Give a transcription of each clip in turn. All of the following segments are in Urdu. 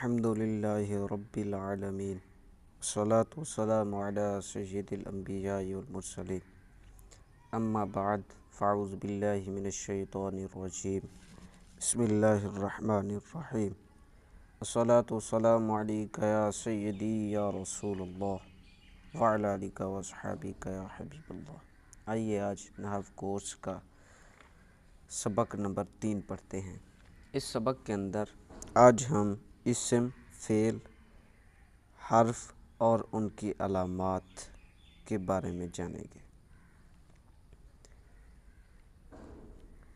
الحمد للہ رب العالمین والصلاة والسلام علی سید الانبیاء والمرسلین اما بعد فاعوذ باللہ من الشیطان الرجیم بسم اللہ الرحمن الرحیم والصلاة والسلام علیکہ یا سیدی یا رسول اللہ وعلی آلکہ واصحابکہ یا حبیب اللہ۔ آئیے آج نحو کورس کا سبق نمبر 3 پڑھتے ہیں۔ اس سبق کے اندر آج ہم اسم، فعل، حرف اور ان کی علامات کے بارے میں جانیں گے۔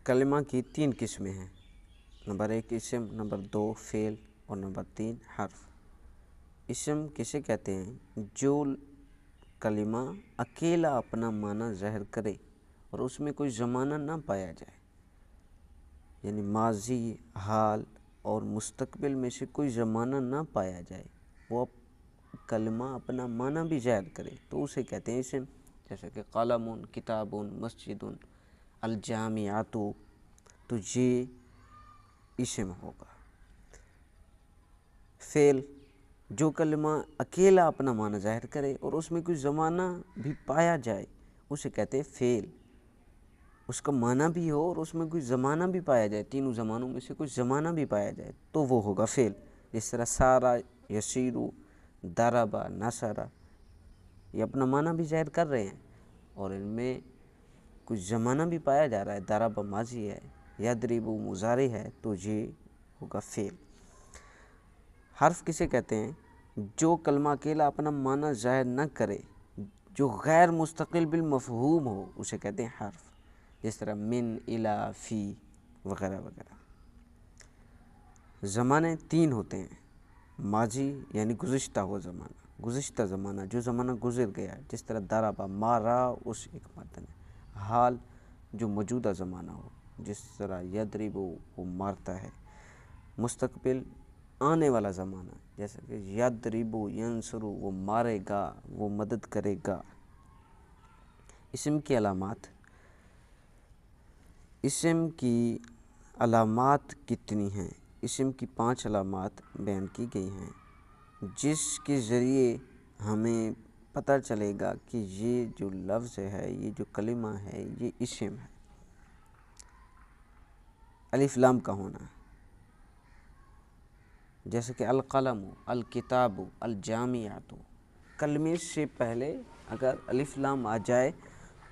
کلمہ کی 3 قسمیں ہیں، نمبر 1 اسم، نمبر 2 فعل اور نمبر 3 حرف۔ اسم کسے کہتے ہیں؟ جو کلمہ اکیلا اپنا معنی ظاہر کرے اور اس میں کوئی زمانہ نہ پایا جائے، یعنی ماضی، حال اور مستقبل میں سے کوئی زمانہ نہ پایا جائے، وہ کلمہ اپنا معنی بھی ظاہر کرے تو اسے کہتے ہیں اسم، جیسے کہ قلم، کتاب، مسجد، الجامعۃ، تو یہ اسم ہوگا۔ فعل جو کلمہ اکیلا اپنا معنی ظاہر کرے اور اس میں کوئی زمانہ بھی پایا جائے اسے کہتے ہیں فعل، اس کا معنی بھی ہو اور اس میں کوئی زمانہ بھی پایا جائے، تینوں زمانوں میں سے کوئی زمانہ بھی پایا جائے تو وہ ہوگا فعل۔ جس طرح سارا، یسیر، ضرب، نصر، یہ اپنا معنی بھی ظاہر کر رہے ہیں اور ان میں کچھ زمانہ بھی پایا جا رہا ہے، ضرب ماضی ہے، یضرب مضارع ہے، تو یہ ہوگا فعل۔ حرف کسے کہتے ہیں؟ جو کلمہ اکیلا اپنا معنی ظاہر نہ کرے، جو غیر مستقل بالمفہوم ہو، اسے کہتے ہیں حرف، جس طرح من، الی، فی وغیرہ وغیرہ۔ زمانے 3 ہوتے ہیں، ماضی یعنی گزشتہ ہوا زمانہ، گزشتہ زمانہ جو زمانہ گزر گیا ہے، جس طرح ضرب مارا، اس ایک متن ہے۔ حال جو موجودہ زمانہ ہو، جس طرح یضرب وہ مارتا ہے۔ مستقبل آنے والا زمانہ، جیسے کہ یضرب ینصر وہ مارے گا، وہ مدد کرے گا۔ اسم کی علامات، اسم کی علامات کتنی ہیں؟ اسم کی 5 علامات بیان کی گئی ہیں، جس کے ذریعے ہمیں پتہ چلے گا کہ یہ جو لفظ ہے، یہ جو کلمہ ہے، یہ اسم ہے۔ الف لام کا ہونا، جیسے کہ القلم، الکتاب، الجامعۃ، کلمے سے پہلے اگر الف لام آ جائے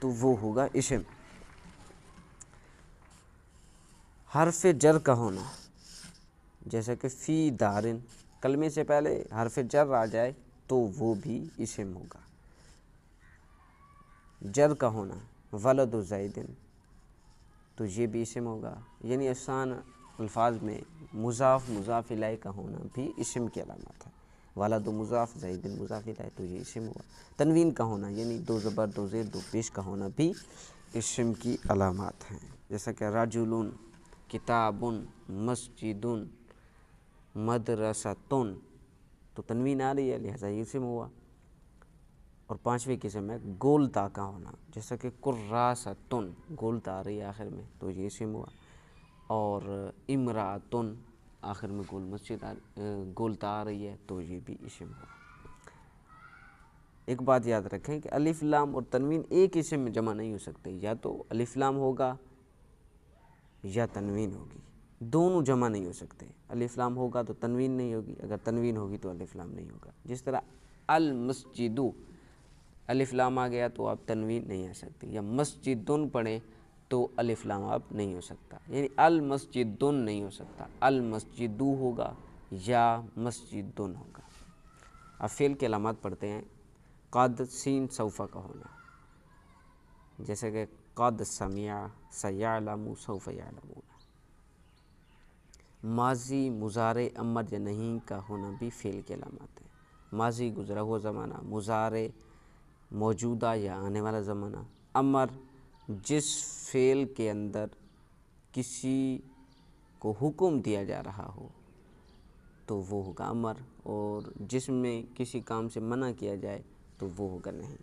تو وہ ہوگا اسم۔ حرف جر کا ہونا، جیسے کہ فی دارن، کلمے سے پہلے حرف جر آ جائے تو وہ بھی اسم ہوگا۔ جر کا ہونا، ولد زید، تو یہ بھی اسم ہوگا، یعنی آسان الفاظ میں مضاف مضاف الیہ کا ہونا بھی اسم کی علامات ہے۔ ولد مضاف، زید مضاف الیہ، تو یہ اسم ہوا۔ تنوین کا ہونا، یعنی 2 زبر 2 زیر 2 پیش کا ہونا بھی اسم کی علامات ہیں، جیسا کہ رجل، کتاب، مسجد، مدرسۃ، تو تنوین آ رہی ہے لہذا یہ اسم ہوا۔ اور 5ویں قسم ہے گول تا کا ہونا، جیسا کہ کراست، گول تا آ رہی ہے آخر میں تو یہ اسم ہوا۔ اور امرأۃ، آخر میں گول تا آ رہی ہے تو یہ بھی اسم ہوا۔ ایک بات یاد رکھیں کہ الف لام اور تنوین ایک اسم میں جمع نہیں ہو سکتے، یا تو الف لام ہوگا یا تنوین ہوگی، دونوں جمع نہیں ہو سکتے۔ الف لام ہوگا تو تنوین نہیں ہوگی، اگر تنوین ہوگی تو الف لام نہیں ہوگا۔ جس طرح المسجد، الف لام آ گیا تو اب تنوین نہیں آ سکتی، یا مسجدن پڑھیں تو الف لام اب نہیں ہو سکتا، یعنی المسجدن نہیں ہو سکتا، المسجدو ہوگا یا مسجدن ہوگا۔ اب فعل کی علامات پڑھتے ہیں۔ قد، سین، سوف کا ہونا، جیسے کہ قد سمع، سیعلم، سوف یعلمون۔ ماضی، مضارع، امر یا نہیں کا ہونا بھی فعل کی علامات ہے۔ ماضی گزرا ہوا زمانہ، مضارع موجودہ یا آنے والا زمانہ، امر جس فعل کے اندر کسی کو حکم دیا جا رہا ہو تو وہ ہوگا امر، اور جس میں کسی کام سے منع کیا جائے تو وہ ہوگا نہیں۔